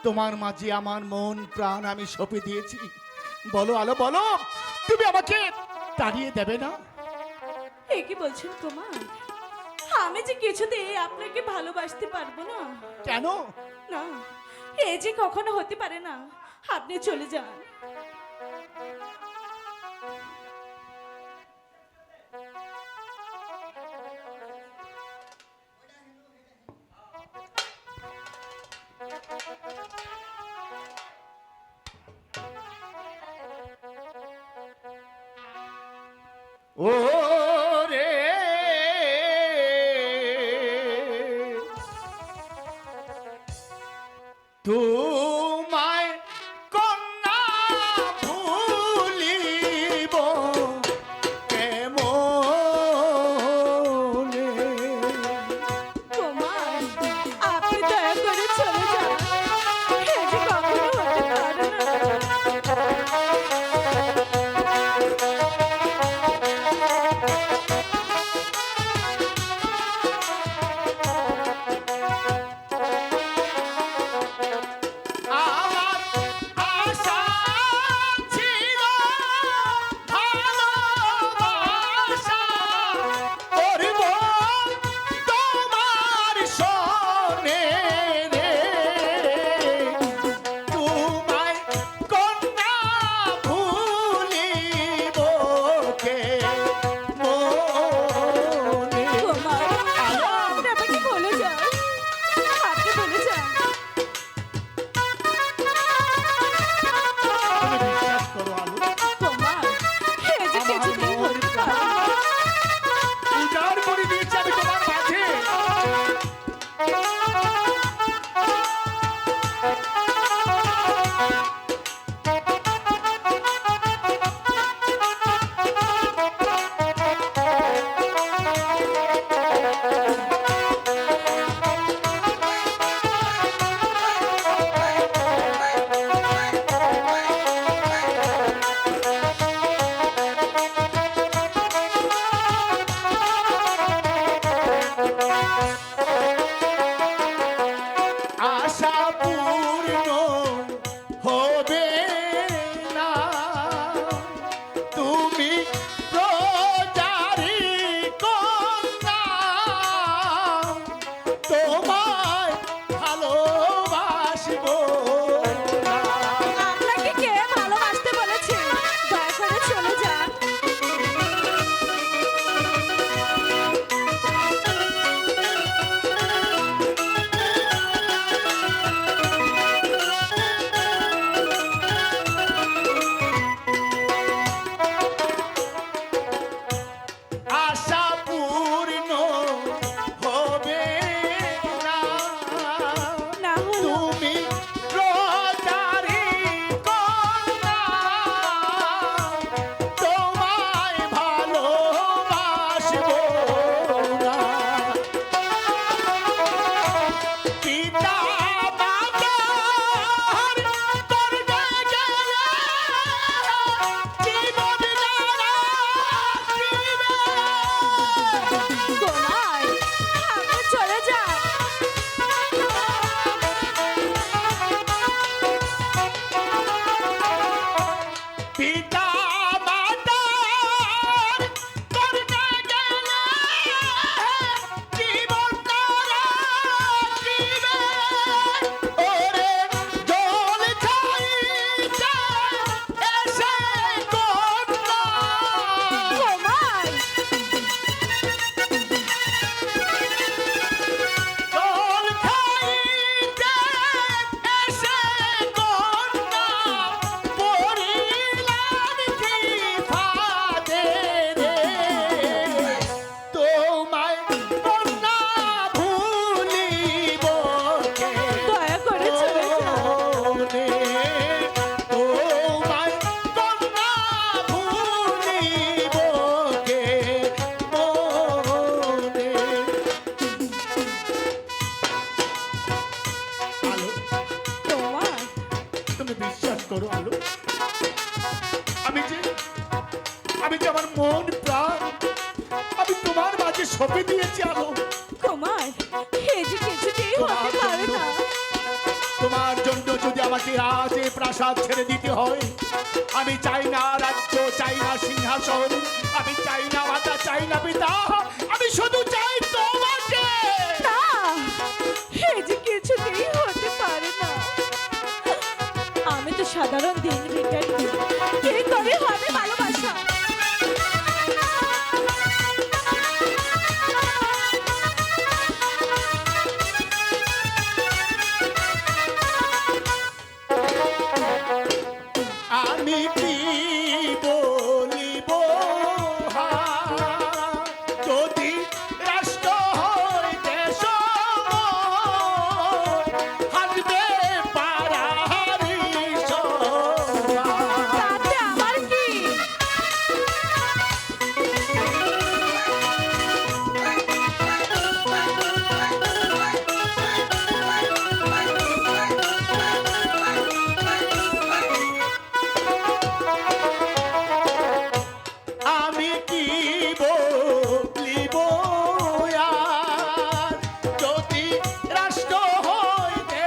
তোমার মাঝে আমার মন প্রাণ আমি সঁপে দিয়েছি। বলো আলো, বলো তুমি আমাকে তাড়িয়ে দেবে না? এ কি বলছেন কুমার? আমি যে কিছুতেই আপনাকে ভালোবাসতে পারবো না। কেন? না, এ যে কখনো হতে পারে না। আপনি চলে যান। ও রে তোমায় কন্যা ভুলিব কেমনে? কুমার, আপনি দয়া করে চলে যান। এ যে কখনো হতে পারে না। আমার আশা ছিল ভালোবাসা করব তোমার সনে রে, তোমায় কন্যা ভুলিব কে মনে? কুমার, আপনি আমাকে বলে যান। আপনি বলে যান। তুমি বিশ্বাস করো আলো, কুমার, এ যে কিছুতেই হতে পারে না। উজাড় করে দিয়েছি আমি তোমার মাঝে। আশা পূর্ণ হবে না, তুমি প্রজারি কন্যা, তোমায় ভালোবাসবো না। আপনাকে কে ভালোবাসতে বলেছে? দয়া করে চলে যান। আশা পূর্ণ হবে না, না হলো তুমি প্রজারি কন্যা, তোমায় ভালোবাসবো না। পিতা মাতার করবে গেলে জীবন নারা দিবে। কুমার, আপনি চলে যান। পিতা মাতার করবে গেলে জীবন নারা দিবে। ওরে জল খাইতে এসে কন্যা, কুমার, জল খাইতে এসে কন্যা, পড়িলাম কি ফাঁদে রে, তোমায় কন্যা ভুলিব কে দয়া করে চলে যান। মনে? তোমায় কন্যা ভুলিব কে মনে? আলো, কুমার, তুমি বিশ্বাস করো আলো, আমি যে আমার মন প্রাণ আমি তোমার মাঝে সঁপে দিয়েছি আলো। কুমার, এ যে কিছুতেই হতে পারে না। তোমার জন্য যদি আমাকে আজ এই প্রাসাদ ছেড়ে দিতে হয়, আমি চাই না রাজ্য, চাই না সিংহাসন, আমি চাই না মাতা, চাই না পিতা, আমি শুধু চাই তোমাকে। না, এই যে কিছুতেই হতে পারে না। আমি তো সাধারণ দিন ভিখারি, কে করে হবে ভালোবাসা? আমি কি বলিব যদি রাষ্ট্র হইতে হাসবে পারাহারি তাতে আমার কি? আমি কি বলিব আর যদি রাষ্ট্র হইতে